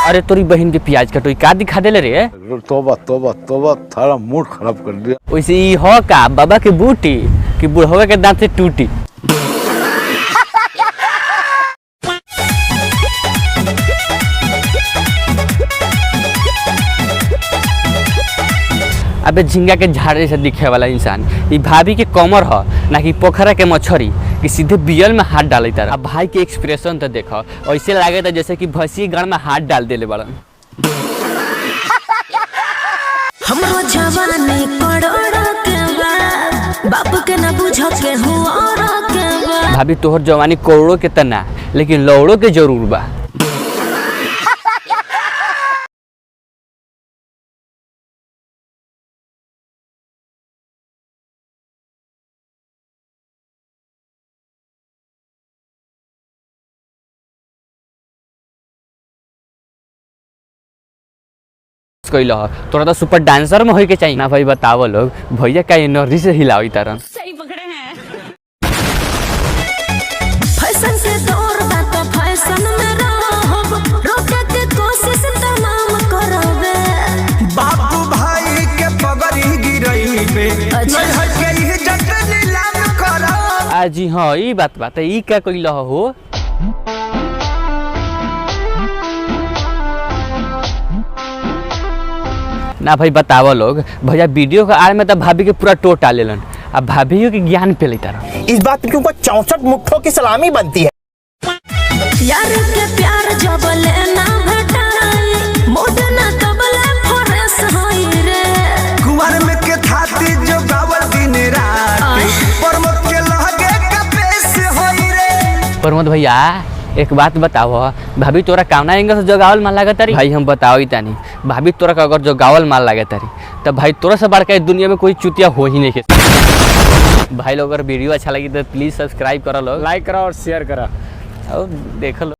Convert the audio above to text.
अरे तोरी बहन के प्याज कटोई का दिखा देले रे। तोबा तोबा तोबा थारा मूड खराब कर दिया। वैसे ई हो का बाबा के बूटी कि बुढ़वा के दांत से टूटी। अबे झिंगा के झाड़े से दिखे वाला इंसान ई भाभी के कमर ह ना कि पोखरा के मछरी कि सीधे बियल में हाथ डाले तारा। अब भाई के एक्सप्रेशन तो देखो, ऐसे लागे था जैसे कि भैंसी गण में हाथ डाल देले बड़न। हमरो जवानी करोड़ों के बा, बाबू के ना बुझो के हुआ के बा। भाभी तोहर जवानी करोड़ों के तना लेकिन लौड़ों के जरूर बा। तोरा तो सुपर डांसर में होई के चाहिए ना भाई। बतावो लोग भैया का एनर्जी से हिलावी तरन। सही पकड़े हैं। फैशन से दौर बा तो फैशन में रहब, रोके के कोशिश तमाम करबे। बाबू भाई के पगड़ी गिरई पे नहीं है के इज्जत नीलाम करब। जी हाँ ई बात ई क्या कइल हो। ना भाई बतावो लोग भैया वीडियो के आड़ में तो भाभी के पूरा टोटा लेलन। अब भाभीओ के ज्ञान पे लेता रहा। इस बात के ऊपर 64 मुट्ठों की सलामी बनती है। यार के प्यार जब लेना भेटाई, मूड ना कबले फरेस होई रे। कुंवर में के थाती जो गावल दिन रात, प्रमोद के लहगे का पेश होई रे। प्रमोद भैया एक बात बताओ, भाभी तोरा कावना एंगल से जो गावल माल लागत तारी। भाई हम बताओ ही तानी, भाभी तोरा का अगर जो गावल माल लागत तारी तो भाई तोरा से बड़का दुनिया में कोई चुतिया हो ही नहीं है। भाई लोग अगर वीडियो अच्छा लगी तो प्लीज सब्सक्राइब करो, लोग लाइक करो और शेयर करो और देख लो।